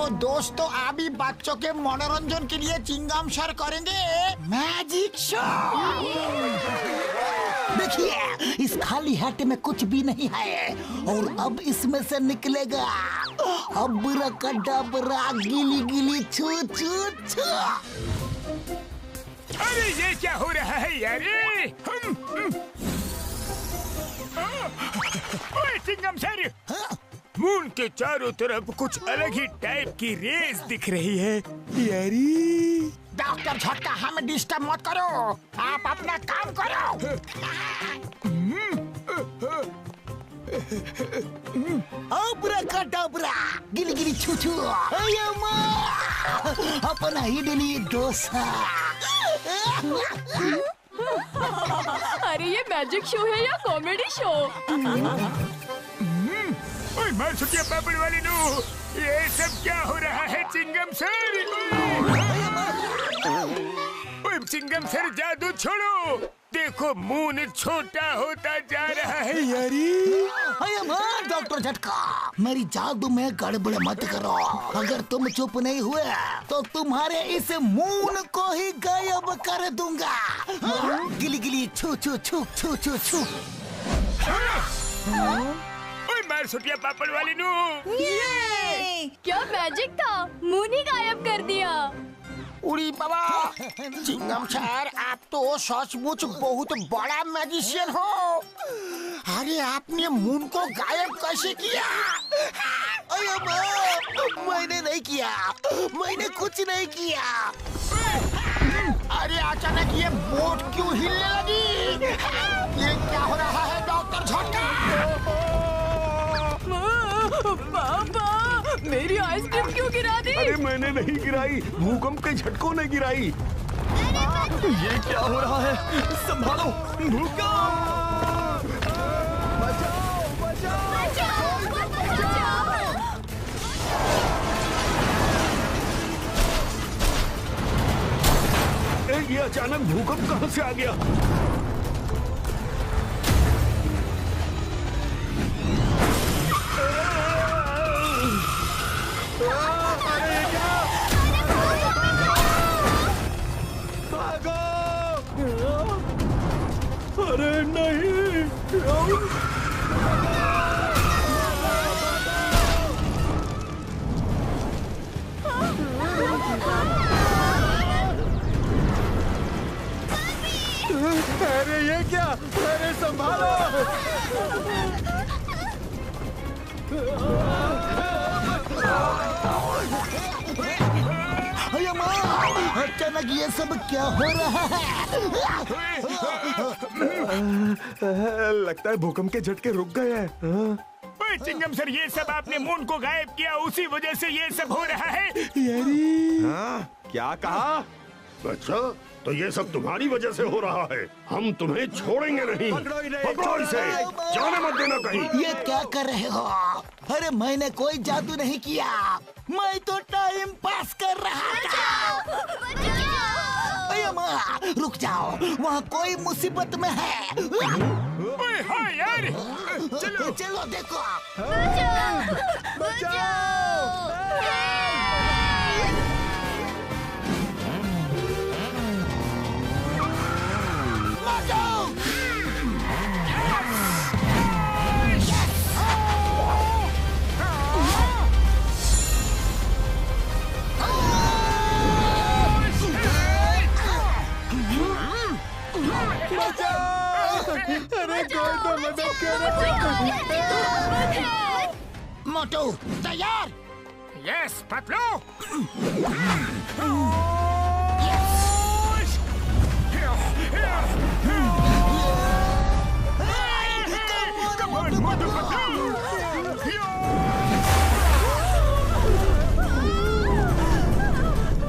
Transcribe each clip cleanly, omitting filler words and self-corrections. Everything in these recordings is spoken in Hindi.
तो दोस्तों अभी बच्चों के मनोरंजन के लिए चिंगम सर करेंगे मैजिक शो। देखिए इस खाली हाथ में कुछ भी नहीं है और अब इसमें से निकलेगा अबराकडाबरा गिली गिली छू छू छू। अरे ये क्या हो रहा है यार? ओए चिंगम सर, मून के चारों तरफ कुछ अलग ही टाइप की रेस दिख रही है यारी। डॉक्टर झटका हमें डिस्टर्ब मत करो, आप अपना काम करो। अबराकडाबरा गिली गिली छू छू अपना इडली डोसा। अरे ये मैजिक शो है या कॉमेडी शो? ओए मार सुटिया पापड़ वाली नू, ये सब क्या हो रहा है चिंगम सर? ओए चिंगम सर जादू छोड़ो, देखो मून छोटा होता जा रहा है यारी। डॉक्टर झटका मेरी जादू में गड़बड़ मत करो, अगर तुम चुप नहीं हुए तो तुम्हारे इस मून को ही गायब कर दूंगा। गिली गिली छू छू छू छू छू छू। ओए मार सुटिया पापड़ वाली नू, क्या मैजिक था, मून ही गायब कर दिया। उड़ी बाबा, चिंगम सर आप तो सचमुच बहुत बड़ा मैजिशियन हो। अरे आपने मून को गायब कैसे किया? मैंने नहीं किया, मैंने कुछ नहीं किया। अरे अचानक ये बोट क्यों हिलने लगी? ये क्या हो रहा है डॉक्टर झटका? पापा मेरी आइसक्रीम क्यों गिरा दी? अरे मैंने नहीं गिराई, भूकंप के झटकों ने गिराई। ये क्या हो रहा है? संभालो, भूकंप! बचाओ, बचाओ! ये अचानक भूकंप कहां से आ गया? अरे नहीं! अरे ये क्या? अरे संभालो! अचानक ये सब क्या हो रहा है? लगता है भूकंप के झटके रुक गए हैं। ओए चिंगम सर, ये सब आपने मून को गायब किया, उसी वजह से ये सब हो रहा है यारी। क्या कहा? अच्छा, तो ये सब तुम्हारी वजह से हो रहा है। हम तुम्हें छोड़ेंगे नहीं। पकड़ो इसे, जाने मत देना कहीं। ये क्या कर रहे हो? अरे मैंने कोई जादू नहीं किया, मैं तो टाइम पास कर रहा था। रुक जाओ, वहाँ कोई मुसीबत में है। ओए हाँ यार, चलो चलो देखो। अरे कोई तो मदद करो! मोटू तैयार? यस पतलू।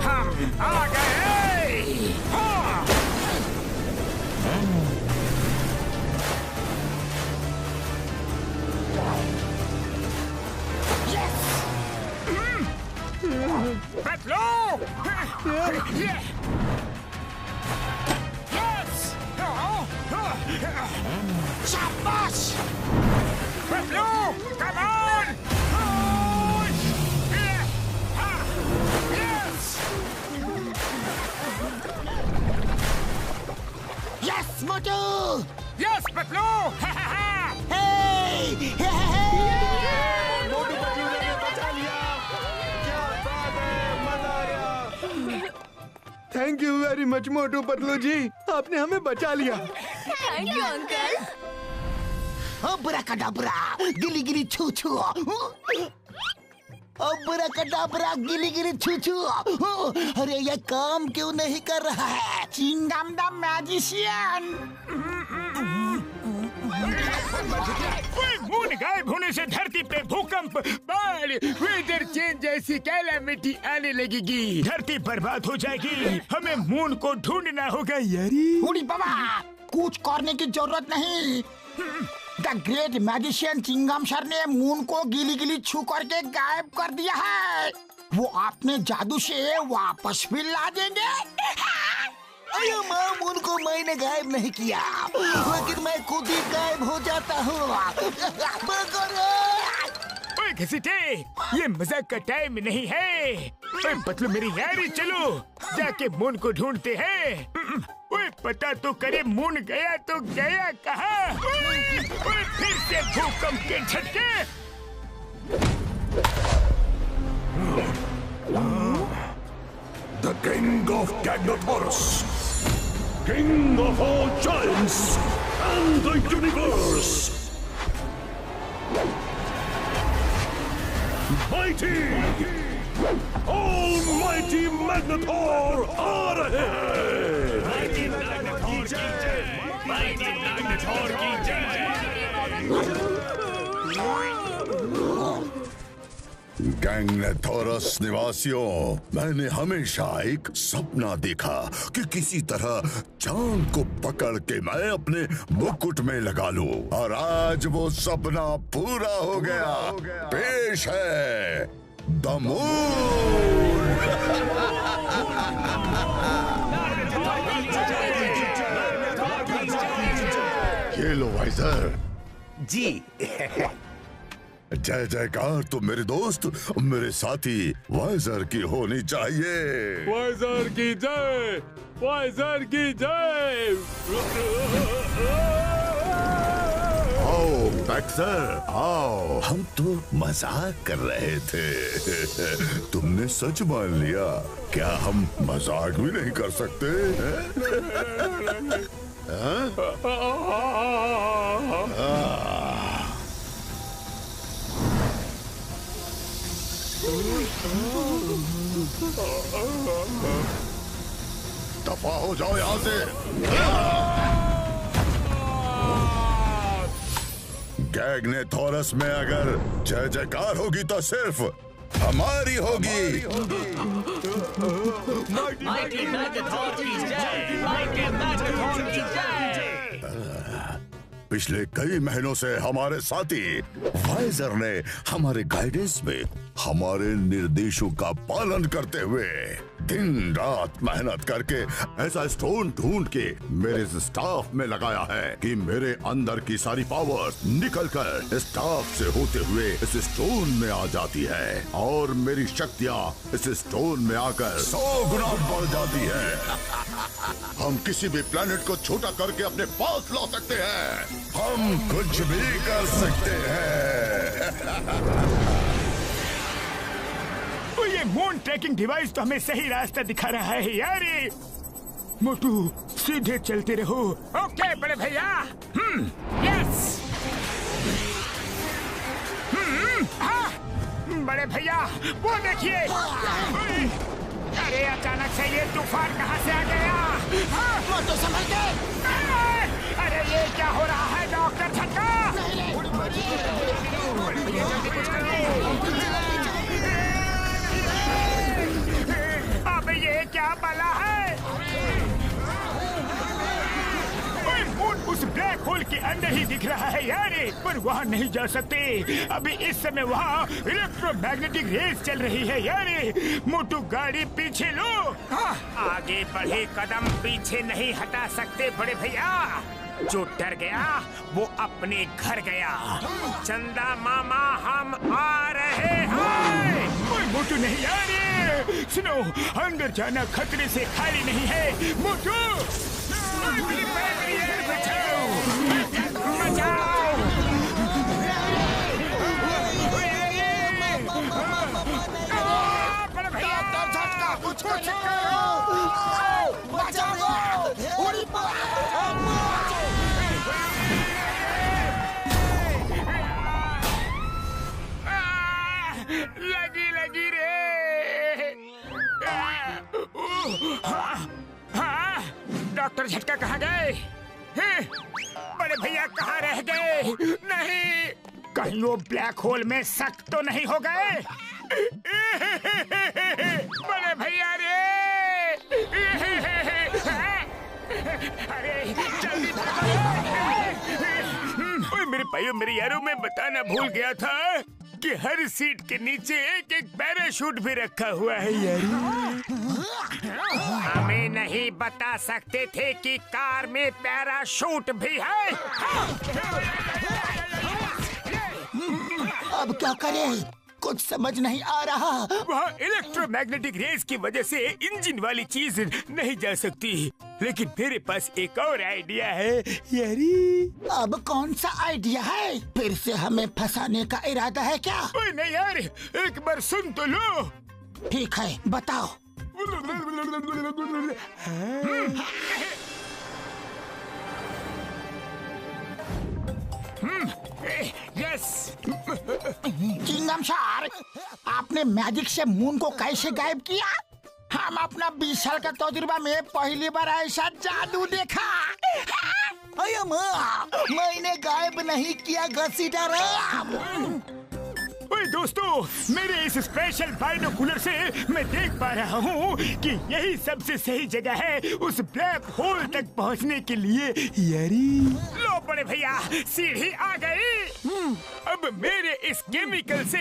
हम आ गए। पतलू! यस! शाबाश! Patlu, come on! Yes Motu. Yes Patlu. Motu Patlu ने बचा लिया। क्या बात है, मजा आया। Thank you very much Motu Patlu ji, आपने हमें बचा लिया। Thank you uncle. अब्राकडाब्रा गिली गिली छू छू। अब्राकडाब्रा गिली गिली छू छू। अरे ये काम क्यों नहीं कर रहा है? Chingam the magician. मून गायब होने से धरती पे भूकंप, बाढ़, वेदर चेंज जैसी कैलामिटी आने लगेगी। धरती बर्बाद हो जाएगी। हमें मून को ढूंढना होगा यारी। उड़ी बाबा, कुछ करने की जरूरत नहीं। The great magician Chingum sir ने मून को गिली गिली छू करके गायब कर दिया है। वो अपने जादू से वापस भी ला देंगे। अरे माँ, मून को मैंने गायब नहीं किया, लेकिन मैं खुद ही गायब हो जाता हूँ। ओए घसीटे, ये मजाक का टाइम नहीं है। ओए पतलू मेरी यारी, चलो जाके मून को ढूंढते हैं। ओए पता तो करे मून गया तो गया कहाँ? ओए फिर से भूकंप के झटके। The King of Gagnotaurus, King of all giants and the universe. Mighty, almighty Magnetor आ रहे हैं। Mighty Magnetor की जय, Mighty Magnetor की जय। गैंगनेथोरस निवासियों, मैंने हमेशा एक सपना देखा कि किसी तरह चांद को पकड़ के मैं अपने मुकुट में लगा लूं, और आज वो सपना पूरा हो गया। पेश है द मून। ये लो वाइजर जी। जय जयकार तो मेरे दोस्त, मेरे साथी वाइजर की होनी चाहिए। वाइजर की जय, वाइजर की जय। आओ बैक्सर, आओ। हम तो मजाक कर रहे थे, तुमने सच मान लिया। क्या हम मजाक भी नहीं कर सकते? दफा हो जाओ यहाँ से। गैंगनेथोरस में अगर जय जयकार होगी तो सिर्फ हमारी होगी। माइटी मैग्नेटोर की जय, माइटी मैग्नेटोर की जय। पिछले कई महीनों से हमारे साथी वाइजर ने हमारे गाइडेंस में हमारे निर्देशों का पालन करते हुए दिन रात मेहनत करके ऐसा स्टोन ढूंढ के मेरे स्टाफ में लगाया है कि मेरे अंदर की सारी पावर्स निकलकर स्टाफ से होते हुए इस स्टोन में आ जाती है, और मेरी शक्तियाँ इस स्टोन में आकर 100 गुना बढ़ जाती है। हम किसी भी प्लेनेट को छोटा करके अपने पास ला सकते हैं। हम कुछ भी कर सकते हैं। तो ये मून ट्रैकिंग डिवाइस तो हमें सही रास्ता दिखा रहा है यारी। मोटू सीधे चलते रहो। ओके बड़े भैया। यस। हाँ बड़े भैया, वो देखिए। अरे अचानक से ये तूफान कहाँ से आ गया? मोटू संभल के। अरे ये क्या हो रहा है डॉक्टर झटका? जल्दी कुछ करिए। अब ये क्या बला है? मून उस ब्लैक होल के अंदर ही दिख रहा है यारे, पर वहाँ नहीं जा सकते। अभी इस समय वहाँ इलेक्ट्रोमैग्नेटिक रेस चल रही है यारे। मोटू गाड़ी पीछे लो। आगे बढ़े कदम पीछे नहीं हटा सकते बड़े भैया। जो डर गया वो अपने घर गया। चंदा मामा हम आ रहे हैं। कोई मोटू नहीं आ रहे। सुनो, अंदर जाना खतरे से खाली नहीं है। मोटू नहीं, कहीं वो ब्लैक होल में सक तो नहीं हो गए? बड़े भैया रे! अरे जल्दी भागो! मेरे भाइयों मेरे यारों, मैं बताना भूल गया था कि हर सीट के नीचे एक एक पैराशूट भी रखा हुआ है यार। हमें नहीं बता सकते थे कि कार में पैराशूट भी है। अब क्या करें? कुछ समझ नहीं आ रहा। वहाँ इलेक्ट्रोमैग्नेटिक रेस की वजह से इंजन वाली चीज नहीं जा सकती, लेकिन मेरे पास एक और आइडिया है यारी। अब कौन सा आइडिया है? फिर से हमें फंसाने का इरादा है क्या? ओए नहीं यार, एक बार सुन तो लो। ठीक है, बताओ। यस। चिंगम सर, आपने मैजिक से मून को कैसे गायब किया? हम अपना 20 साल का तजुर्बा में पहली बार ऐसा जादू देखा। अरे माँ, मैंने गायब नहीं किया घसीटा। ओए दोस्तों, मेरे इस स्पेशल बाइनोकुलर से मैं देख पा रहा हूँ कि यही सबसे सही जगह है उस ब्लैक होल तक पहुँचने के लिए यारी। लो बड़े भैया, सीढ़ी आ गई। अब मेरे इस केमिकल से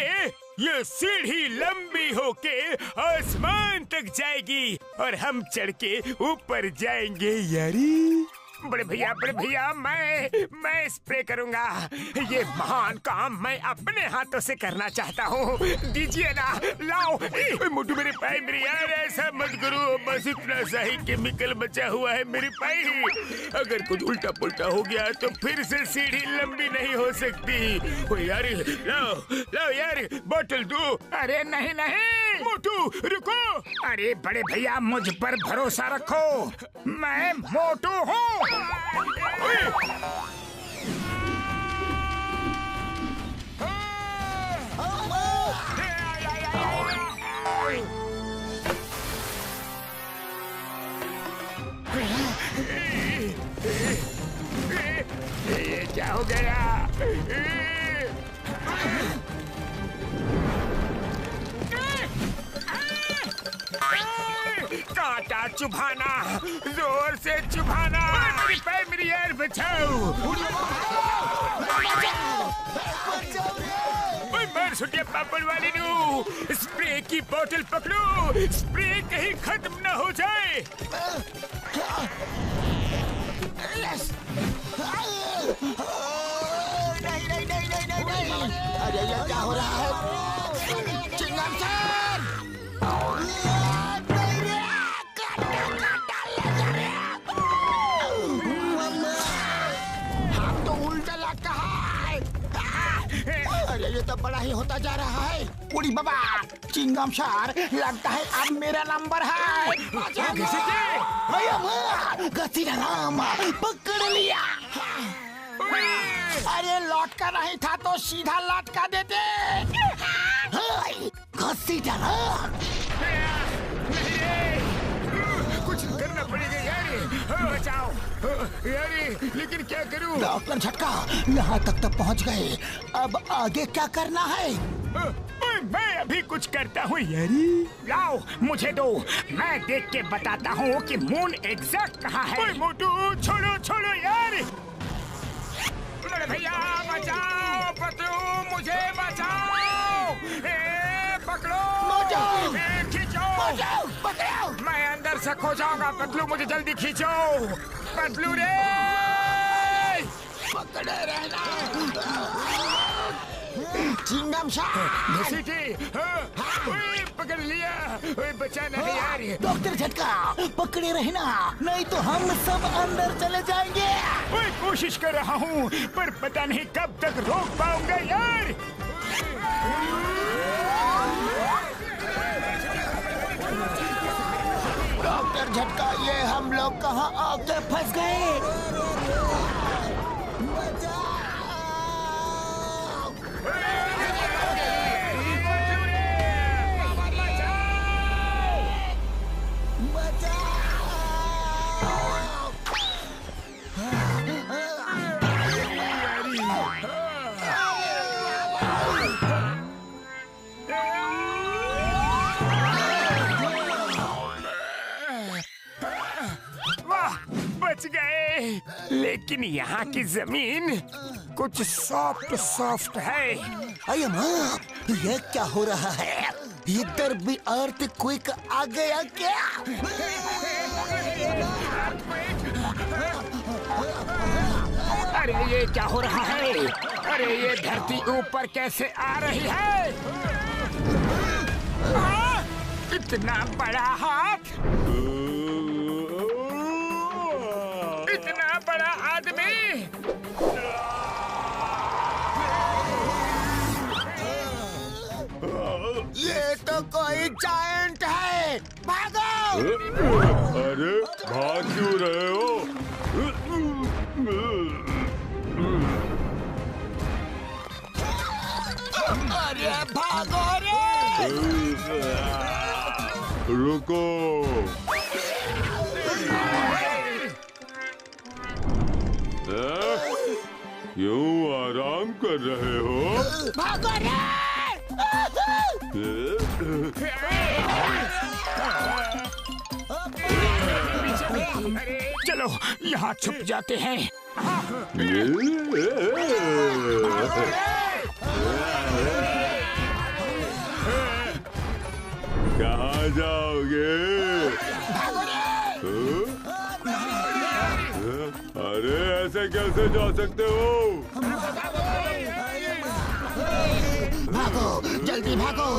ये सीढ़ी लंबी होके आसमान तक जाएगी और हम चढ़ के ऊपर जाएंगे यारी। बड़े भैया, मैं स्प्रे करूंगा। ये महान काम मैं अपने हाथों से करना चाहता हूँ। दीजिए ना, लाओ। मोटू मेरे पाई, मेरे यार ऐसा मत करो। बस इतना सा ही केमिकल बचा हुआ है मेरे पाई। अगर कुछ उल्टा पुल्टा हो गया तो फिर से सीढ़ी लंबी नहीं हो सकती। ओ यार, लाओ यार, बोतल दो। अरे नहीं, मोटू रुको। अरे बड़े भैया, मुझ पर भरोसा रखो, मैं मोटू हूँ। ये क्या हो गया? कांटा चुभाना, जोर से चुभाना। मेरी पैर, मेरी यार बचाओ। मार सुटिया पापड़ वाली नू, स्प्रे की बोतल पकड़ो, स्प्रे कहीं खत्म न हो जाए। नहीं। अरे ये क्या हो रहा है? चिंगम सर! हम तो उल्टा लग है। अरे ये तो बड़ा ही होता जा रहा है। उड़ी बाबा, चिंगम सर, लगता है अब मेरा नंबर है। राम पकड़ लिया। अरे लौटका नहीं था तो सीधा लौटका देते। कुछ करना पड़ेगा यारी। बचाओ यारी, लेकिन क्या करूं? डॉक्टर झटका, यहाँ तक तो पहुँच गए। अब आगे क्या करना है? मैं अभी कुछ करता हूँ यारी। लाओ मुझे दो, मैं देख के बताता हूँ कि मून एग्जैक्ट कहाँ है। मोटू छोड़ो यार। बड़े भैया बचाओ, पतलू मुझे बचाओ। पकड़ो, खींचो। मैं अंदर से खो जाऊंगा। पतलू मुझे जल्दी खींचो। पतलू रे, पकड़े रहना। चिंगम पकड़ लिया। बचाना है यार। डॉक्टर झटका, पकड़े रहना, नहीं तो हम सब अंदर चले जाएंगे। कोशिश कर रहा हूँ, पर पता नहीं कब तक रोक पाऊंगा यार। डॉक्टर झटका, ये हम लोग कहाँ आके फंस गए? वाह, बच गए। लेकिन यहाँ की जमीन कुछ सॉफ्ट सॉफ्ट है। अरे माँ, ये क्या हो रहा है? इधर भी अर्थक्वेक आ गया क्या? अरे ये क्या हो रहा है? अरे ये धरती ऊपर कैसे आ रही है? इतना बड़ा हाथ, इतना बड़ा आदमी। ये तो कोई जायंट है। भागो! अरे भाग क्यों रहे हो? अरे भागो रे! रुको। क्यों आराम कर रहे हो? भागो रे! चलो यहाँ छुप जाते हैं। कहाँ जाओगे? अरे ऐसे कैसे जा सकते हो? भागो, जल्दी भागो!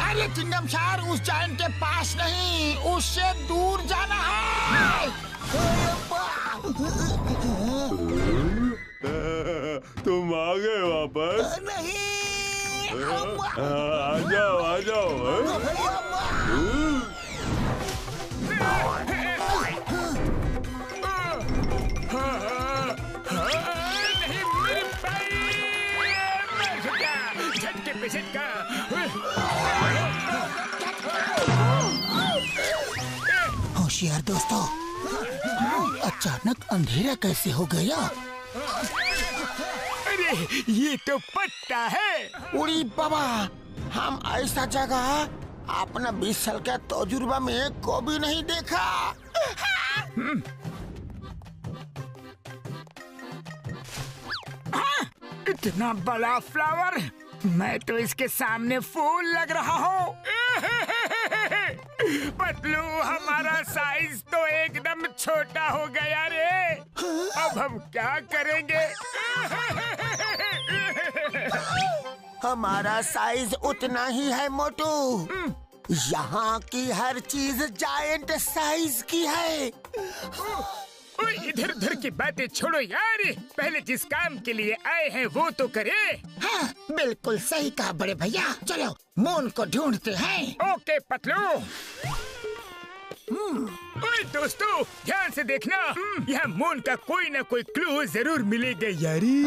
अरे चिंगम सार, उस जायंट के पास नहीं, उससे दूर जाना है। तुम आ गए वापस? नहीं, आ जाओ, आ जाओ। झटके पे झटका। होशियार दोस्तों, अचानक अंधेरा कैसे हो गया? अरे ये तो पट्टा है। उड़ी बाबा, हम ऐसा जगह अपना 20 साल का तजुर्बा में कभी नहीं देखा। इतना बड़ा फ्लावर, मैं तो इसके सामने फूल लग रहा हूँ। पतलू, हमारा साइज तो एकदम छोटा हो गया रे। अब हम क्या करेंगे? हमारा साइज उतना ही है मोटू। यहाँ की हर चीज जायंट साइज की है। इधर उधर की बातें छोड़ो यार, पहले जिस काम के लिए आए हैं वो तो करे। हाँ, बिल्कुल सही कहा बड़े भैया। चलो मून को ढूंढते हैं। ओके पतलू। ओए दोस्तों, ध्यान से देखना, यहाँ मून का कोई ना कोई क्लू जरूर मिलेगा यारी।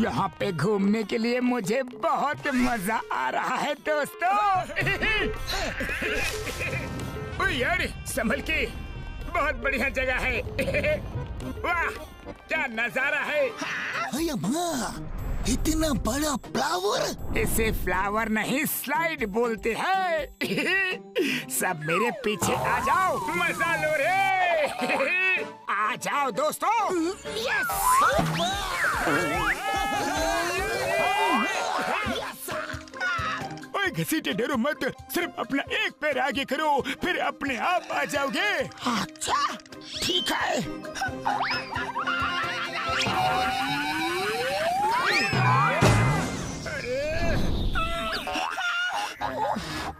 यहाँ पे घूमने के लिए मुझे बहुत मजा आ रहा है दोस्तों। ओए यार, संभल के, बहुत बढ़िया जगह है। वाह, क्या नजारा है। अरे माँ, इतना बड़ा फ्लावर! इसे फ्लावर नहीं, स्लाइड बोलते हैं। सब मेरे पीछे आ जाओ, मजा लो रे। आ जाओ दोस्तों। ओए घसीटे डरो मत, सिर्फ अपना एक पैर आगे करो, फिर अपने आप आ जाओगे। अच्छा, ठीक है।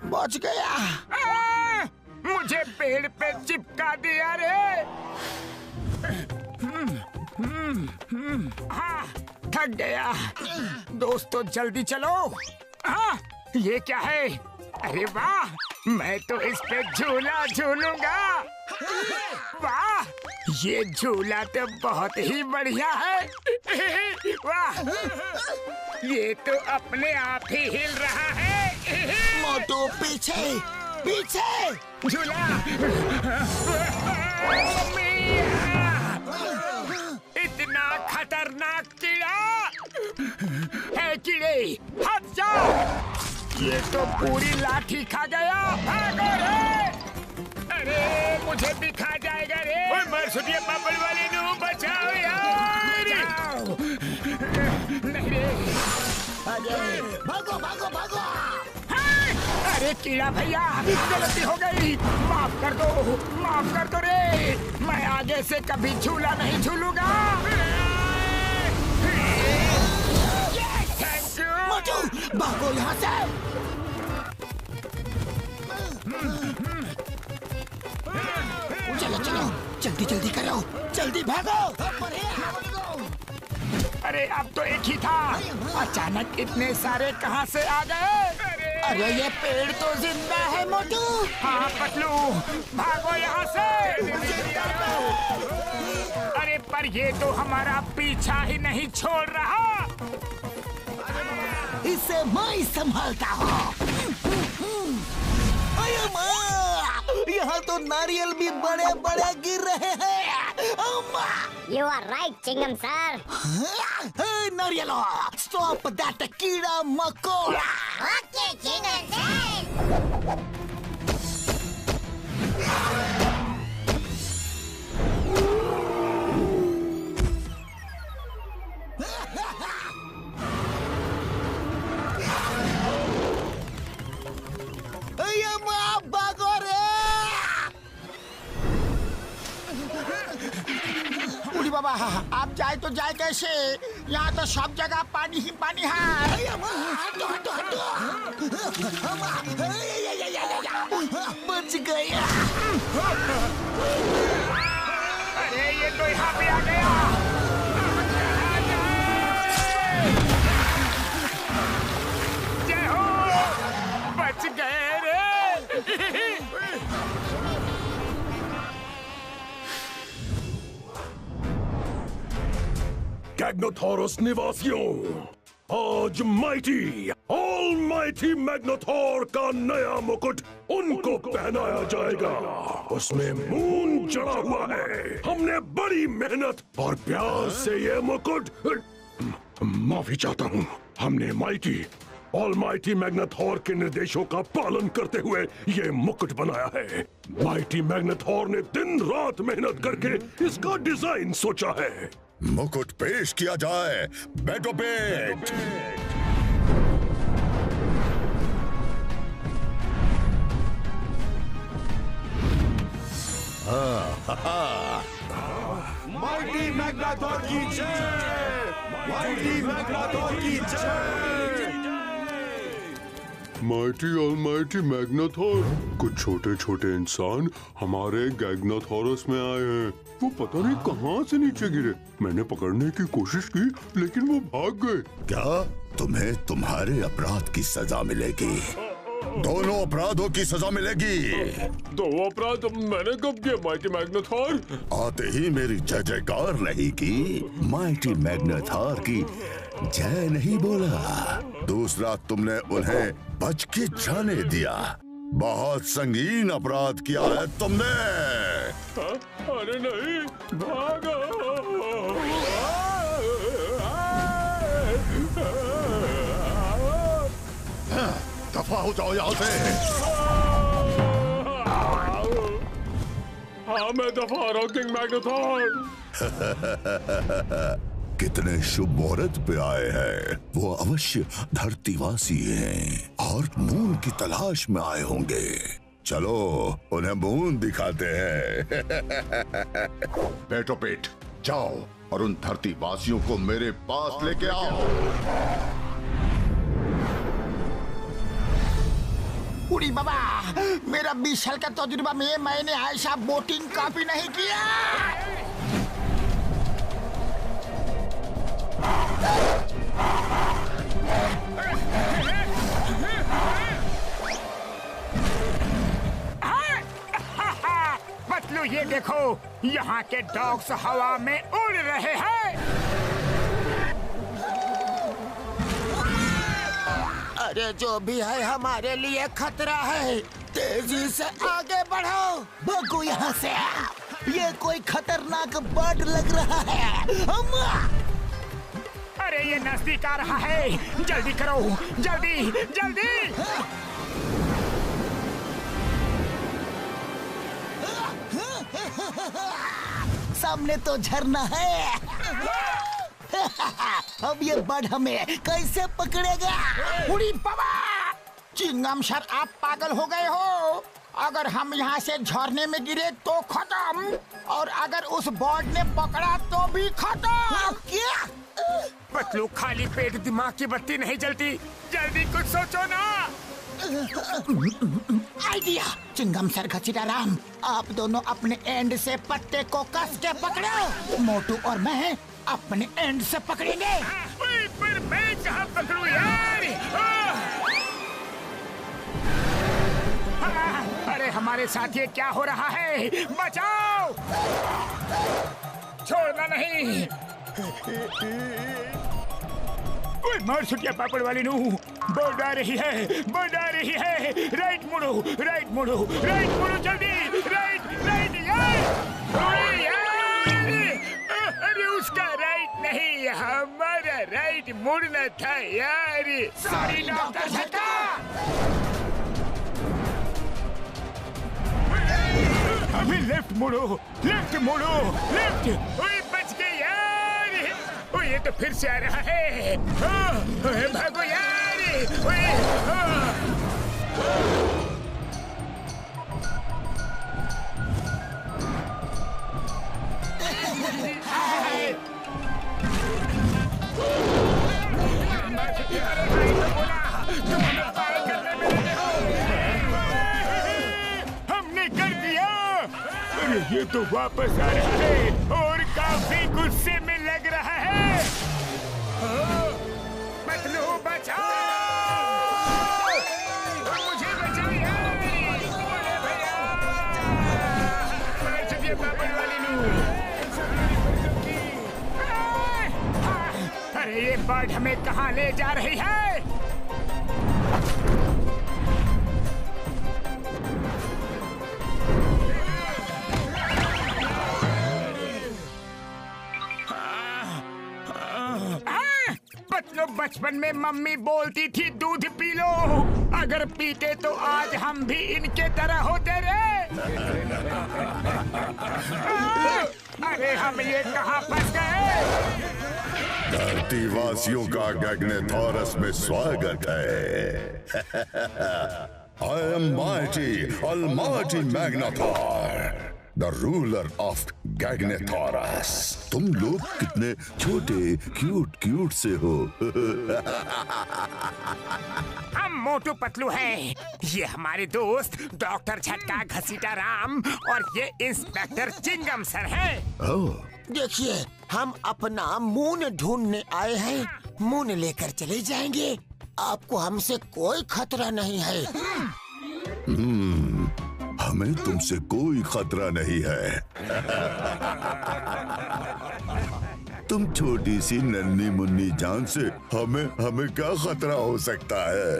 बच गया। मुझे पेड़ पे चिपका दिया रे। हाँ, थक गया। दोस्तों जल्दी चलो। हाँ, ये क्या है? अरे वाह, मैं तो इस पे झूला झूलूंगा। वाह, ये झूला तो बहुत ही बढ़िया है। वाह, ये तो अपने आप ही हिल रहा है। मोटू पीछे पीछे झूला। इतना खतरनाक कीड़ा है। कीड़े हट जाओ, ये तो पूरी लाठी खा गया। भागो रे! अरे मुझे भी खा जाएगा रे। ओए मर सुनिए बबल वाले नू, बचाओ यार। नहीं रे, भागो भागो भागो। अरे कीड़ा भैया, गलती हो गई, माफ कर दो रे। मैं आगे से कभी झूला नहीं झूलूंगा। Thank you. मोटू भागो यहाँ से। चलो चलो, जल्दी जल्दी करो, जल्दी भागो। अरे अब तो एक ही था, अचानक इतने सारे कहाँ से आ गए? अरे ये पेड़ तो जिंदा है मोटू। हाँ पतलू, भागो यहाँ से। अरे पर ये तो हमारा पीछा ही नहीं छोड़ रहा। इसे मैं संभालता हूँ। अरे माँ, यहाँ तो नारियल भी बड़े बड़े गिर रहे हैं। You are right, Chingam sir. Hey, नारियलो, stop that कीड़ा मकोड़ा। Okay, Chingam sir. अरे माँ, भागो रे। उड़ी बाबा, आप जाए तो जाए कैसे? यहाँ तो सब जगह पानी ही पानी है। बच गया। अरे ये तो यहाँ पे आ गया। जय हो, बच गए रे। गैग्नोथोरस निवासियों, आज माइटी ऑलमाइटी मैग्नेथॉर का नया मुकुट उनको पहनाया जाएगा। उसमें मून जड़ा हुआ है। हमने बड़ी मेहनत और प्यार से ये मुकुट, माफी चाहता हूँ, हमने माइटी ऑलमाइटी मैग्नेथॉर के निर्देशों का पालन करते हुए ये मुकुट बनाया है। माइटी मैग्नेथॉर ने दिन रात मेहनत करके इसका डिजाइन सोचा है। मुकुट पेश किया जाए, बैठो पेट। माइटी मैग्नेथॉर की जय, माइटी मैग्नेथॉर की जय। माइटी ऑलमाइटी मैग्नेथॉर, कुछ छोटे छोटे इंसान हमारे गैग्नाथोरस में आए हैं। वो पता नहीं कहाँ से नीचे गिरे। मैंने पकड़ने की कोशिश की लेकिन वो भाग गए। क्या तुम्हें तुम्हारे अपराध की सजा मिलेगी? दोनों अपराधों की सजा मिलेगी। दो अपराध मैंने कब किया माइटी मैग्नेथॉर? आते ही मेरी जय जयकार नहीं की, माइटी मैग्नेथॉर की जय नहीं बोला। दूसरा, तुमने उन्हें बच के जाने दिया। बहुत संगीन अपराध किया है तुमने। अरे नहीं, भागो। दफा हो जाओ यहाँ से। हाँ मैं दफा हो रहा हूँ किंग मैग्नेथॉर। कितने शुभ मुहूर्त पे आए हैं। वो अवश्य धरतीवासी हैं और मून की तलाश में आए होंगे। चलो उन्हें मून दिखाते हैं। बैठो पेट, जाओ और उन धरतीवासियों को मेरे पास लेके आओ। उड़ी बाबा, मेरा 20 साल का तजुर्बा में मैंने ऐसा बोटिंग कभी नहीं किया। तो ये देखो, यहाँ के डॉग्स हवा में उड़ रहे हैं। अरे जो भी है हमारे लिए खतरा है, तेजी से आगे बढ़ो। भागो यहाँ से, ये कोई खतरनाक बर्ड लग रहा है। अरे ये नजदीक आ रहा है, जल्दी करो, जल्दी जल्दी। सामने तो झरना है। अब ये बर्ड हमें कैसे पकड़ेगा? उड़ी बाबा! चिंगम सर, आप पागल हो गए हो। अगर हम यहाँ से झरने में गिरे तो खत्म, और अगर उस बर्ड ने पकड़ा तो भी खत्म। क्या? पतलू, खाली पेट दिमाग की बत्ती नहीं जलती, जल्दी कुछ सोचो ना। आइडिया! चिंगम सर, घसीटाराम, आप दोनों अपने एंड से पत्ते को कस के पकड़ो। मोटू और मैं अपने एंड से पकड़ेंगे। पर मैं कहाँ पकड़ूं यार? अरे हमारे साथ ये क्या हो रहा है? बचाओ! छोड़ना नहीं। ओए मार सुटिया पापड़ वाली नू, बोर्ड आ रही है, बोर्ड आ रही है। राइट मुड़ो, राइट मुड़ो, राइट मुड़ो, जल्दी राइट राइट यार। अरे उसका राइट नहीं, हमारा राइट मुड़ना था यार। सॉरी डॉक्टर झटका। अभी लेफ्ट मुड़ो, लेफ्ट मुड़ो, लेफ्ट। ओए बच गए यार। ओए ये तो फिर से आ रहा है। ओए भागो यार। ओए हमने कर दिया। अरे ये तो वापस आ रहा है और काफी गुस्से में लग रहा है। पतलू बचाओ, मुझे बचाओ यार। भैया मार चुकी पापड़ वाली नू। अरे ये बर्ड हमें कहाँ ले जा रही है? पतलू, बचपन में मम्मी बोलती थी दूध पी लो, अगर पीते तो आज हम भी इनके तरह होते रे। अरे हम ये कहाँ फंस गए? धरती वासियों का गैग्नेथोरस में स्वागत है। I am mighty, almighty Magnetor, the ruler of Gagnethoras. तुम लोग कितने छोटे क्यूट क्यूट से हो। हम मोटू पतलू हैं। ये हमारे दोस्त डॉक्टर झटका, घसीटाराम और ये इंस्पेक्टर चिंगम सर हैं। देखिए, हम अपना मून ढूंढने आए हैं। मून लेकर चले जाएंगे। आपको हमसे कोई खतरा नहीं है। हमें तुमसे कोई खतरा नहीं है। तुम छोटी सी नन्ही मुन्नी जान से हमें क्या खतरा हो सकता है?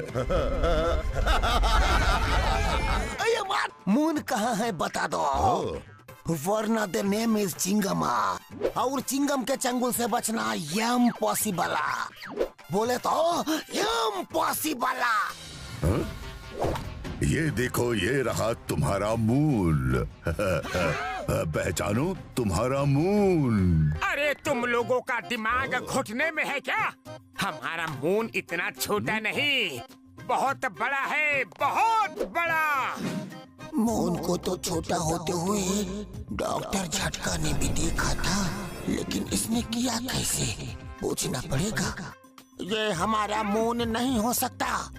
मून कहाँ है बता दो, वरना द नेम इज चिंगमा, और चिंगम के चंगुल से बचना इम्पॉसिबल। बोले तो इम्पॉसिबल। ये देखो, ये रहा तुम्हारा मून। पहचानो तुम्हारा मून। अरे तुम लोगों का दिमाग घुटने में है क्या? हमारा मून इतना छोटा नहीं, बहुत बड़ा है, बहुत बड़ा। मून को तो छोटा होते हुए डॉक्टर झटका ने भी देखा था, लेकिन इसने किया कैसे? पूछना पड़ेगा। ये हमारा मून नहीं हो सकता।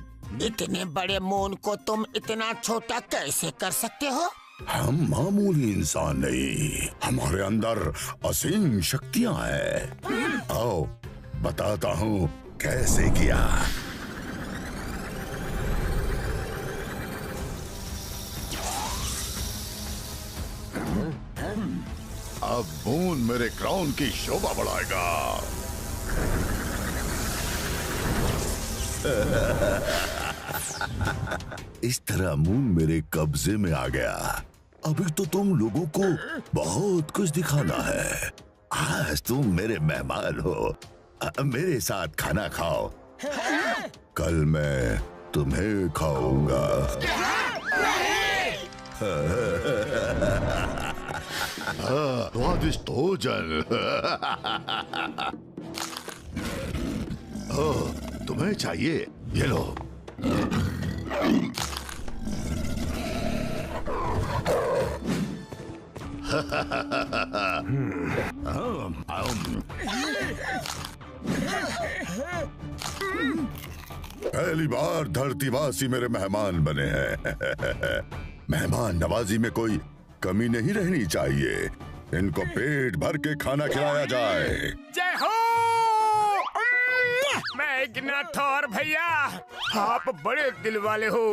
इतने बड़े मून को तुम इतना छोटा कैसे कर सकते हो? हम मामूली इंसान नहीं, हमारे अंदर असीम शक्तियां हैं। आओ बताता हूँ कैसे किया। अब मून मेरे क्राउन की शोभा बढ़ाएगा। इस तरह मून मेरे कब्जे में आ गया। अभी तो तुम लोगों को बहुत कुछ दिखाना है। आज तुम मेरे मेहमान हो, मेरे साथ खाना खाओ। कल मैं तुम्हें खाऊंगा। स्वादिष्ट भोजन। तुम्हें चाहिए, ये लो। पहली बार धरतीवासी मेरे मेहमान बने हैं। मेहमान नवाजी में कोई कमी नहीं रहनी चाहिए। इनको पेट भर के खाना खिलाया जाए। जय हो मैग्नाथोर भैया, आप बड़े दिल वाले हो,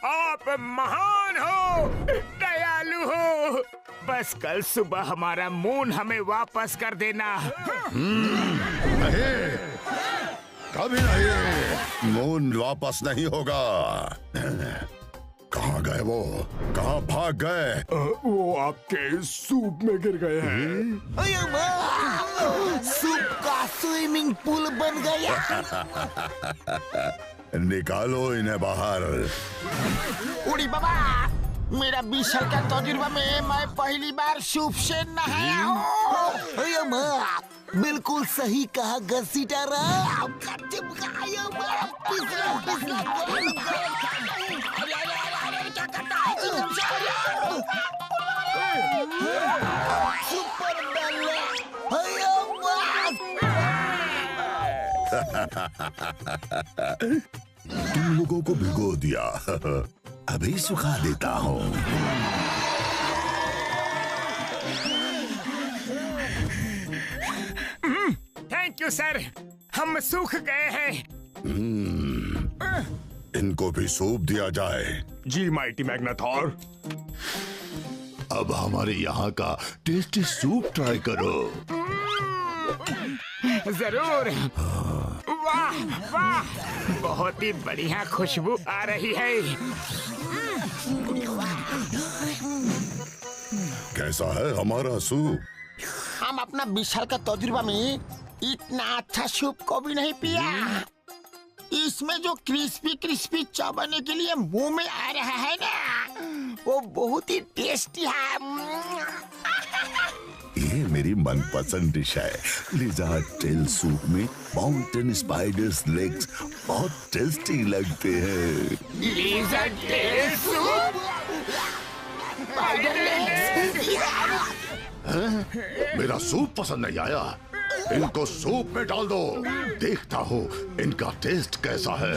आप महान हो, दयालु हो। बस कल सुबह हमारा मून हमें वापस कर देना। नहीं, कभी नहीं। मून वापस नहीं होगा। कहाँ गए वो? कहाँ भाग गए? वो आपके सूप में गिर गए हैं। सूप का स्विमिंग पूल बन गया। निकालो इन्हें बाहर। उड़ी बाबा, मेरा 20 साल का तजुर्बा में मैं पहली बार सूप से नहाया हूँ। बिल्कुल सही कहा घसीटारा। तुम लोगों को भिगो दिया, अभी सुखा देता हूँ। थैंक यू सर, हम सूख गए हैं। इनको भी सूप दिया जाए। जी माइटी मैग्नाथोर। अब हमारे यहाँ का टेस्टी सूप ट्राई करो। जरूर। वाह वाह, बहुत ही बढ़िया खुशबू आ रही है। कैसा है हमारा सूप? हम अपना 20 साल का तजुर्बा में इतना अच्छा सूप को भी नहीं पिया। इसमें जो क्रिस्पी क्रिस्पी चबाने के लिए मुंह में आ रहा है ना, वो बहुत ही टेस्टी है। ये मेरी मनपसंद डिश है। लिज़ार्ड टेल सूप में माउंटेन स्पाइडर्स लेग्स बहुत टेस्टी लगते हैं। Lizard tail soup? Spider legs? मेरा सूप पसंद नहीं आया? इनको सूप में डाल दो, देखता हूँ इनका टेस्ट कैसा है।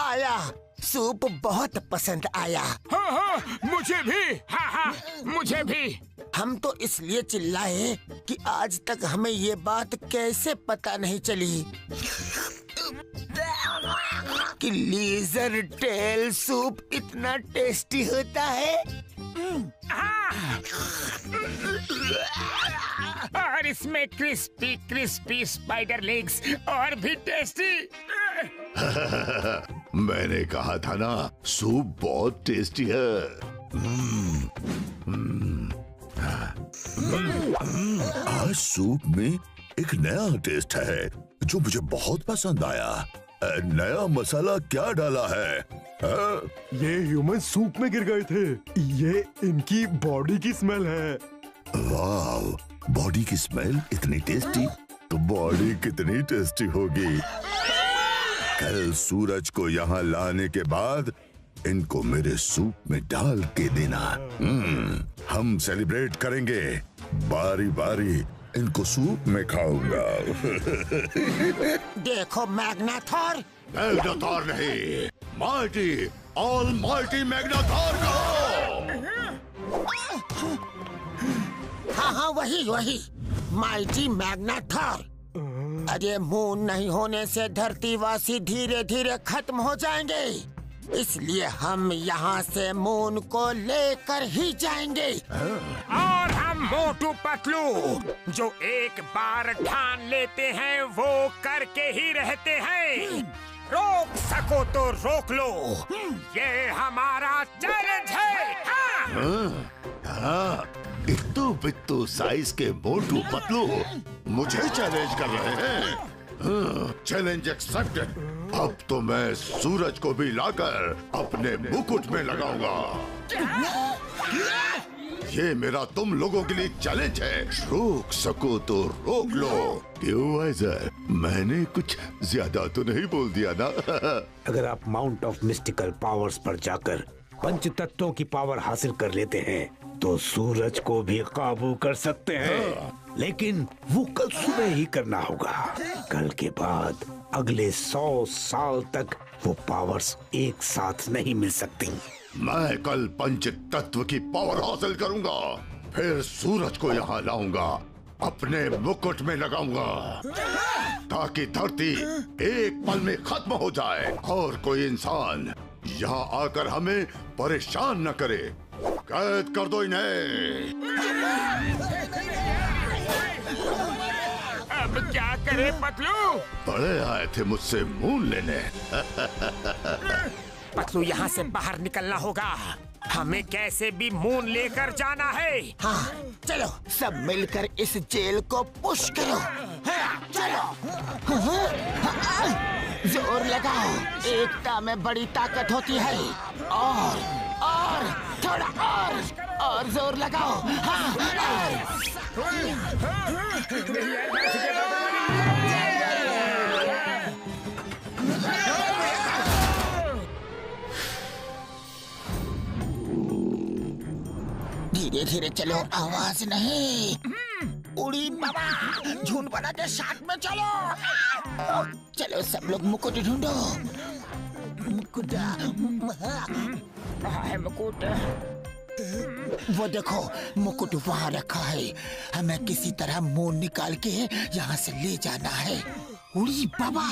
आया, सूप बहुत पसंद आया। हाँ हाँ, मुझे भी। हाँ हाँ, मुझे भी। हम तो इसलिए चिल्लाए कि आज तक हमें ये बात कैसे पता नहीं चली कि लिज़र्ड टेल सूप इतना टेस्टी होता है। और इसमें क्रिस्पी क्रिस्पी स्पाइडर लेग्स और भी टेस्टी। मैंने कहा था ना, सूप बहुत टेस्टी है। आज सूप में एक नया टेस्ट है जो मुझे बहुत पसंद आया। नया मसाला क्या डाला है? ये ह्यूमन सूप में गिर गए थे। ये इनकी बॉडी की स्मेल है। वाह, बॉडी की स्मेल इतनी टेस्टी, तो बॉडी कितनी टेस्टी होगी। कल सूरज को यहाँ लाने के बाद इनको मेरे सूप में डाल के देना। हम सेलिब्रेट करेंगे। बारी बारी इनको सूप में खाऊंगा। देखो मैग्नाथोर। मैग्नाथोर नहीं, माइटी, ऑलमाइटी मैग्नाथोर कहो। हाँ हाँ, वही वही, माइटी मैग्नाथोर। अरे मून नहीं होने से धरतीवासी धीरे धीरे खत्म हो जाएंगे, इसलिए हम यहाँ से मून को लेकर ही जाएंगे। और हम मोटू पतलू, जो एक बार ठान लेते हैं वो करके ही रहते हैं। रोक सको तो रोक लो, ये हमारा चैलेंज है। हाँ, इत्तू बित्तू साइज के मोटू पतलू मुझे चैलेंज कर रहे हैं। Challenge accepted. अब तो मैं सूरज को भी लाकर अपने मुकुट में लगाऊंगा। ये मेरा तुम लोगों के लिए चैलेंज है। रोक सको तो रोक लो। क्यों वाइजर, मैंने कुछ ज्यादा तो नहीं बोल दिया ना? अगर आप माउंट ऑफ मिस्टिकल पावर्स पर जाकर पंच तत्वों की पावर हासिल कर लेते हैं तो सूरज को भी काबू कर सकते हैं। लेकिन वो कल सुबह ही करना होगा। कल के बाद अगले 100 साल तक वो पावर्स एक साथ नहीं मिल सकती। मैं कल पंच तत्व की पावर हासिल करूंगा, फिर सूरज को यहाँ लाऊंगा, अपने मुकुट में लगाऊंगा, ताकि धरती एक पल में खत्म हो जाए और कोई इंसान यहाँ आकर हमें परेशान न करे। कैद कर दो इन्हें। अब क्या करे पतलू? बड़े आए थे मुझसे मून लेने। पतलू, यहाँ से बाहर निकलना होगा। हमें कैसे भी मून लेकर जाना है। हाँ, चलो सब मिलकर इस जेल को पुश करो। हाँ, चलो। जोर लगाओ, एकता में बड़ी ताकत होती है। और थोड़ा और जोर लगाओ। हाँ, धीरे धीरे चलो, आवाज नहीं। उड़ी बाबा, झुंड बना के साथ में चलो। चलो सब लोग मुकुट ढूंढो। मुकुट है, मुकुट। वो देखो, मुकुट वहाँ रखा है। हमें किसी तरह मून निकाल के यहाँ से ले जाना है। उड़ी बाबा,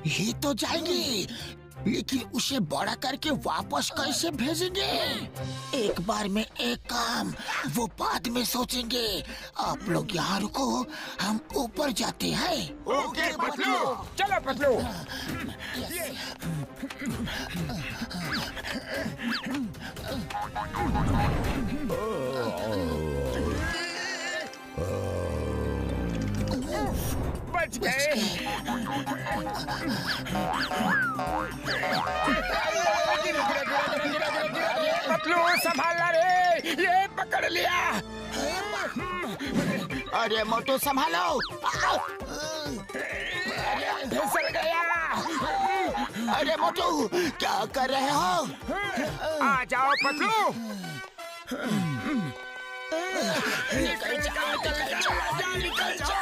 ये तो जाएंगे, लेकिन उसे बड़ा करके वापस कैसे भेजेंगे? एक बार में एक काम, वो बाद में सोचेंगे। आप लोग यहाँ रुको, हम ऊपर जाते हैं। ओके पतलू, चलो पतलू। बच गए। पतलू संभालना रे, ये पकड़ लिया। अरे मोटू संभालो। अरे फिसल गया। अरे मोटू, क्या कर रहे हो? आ जाओ पतलू। निकल जाओ, निकल जाओ।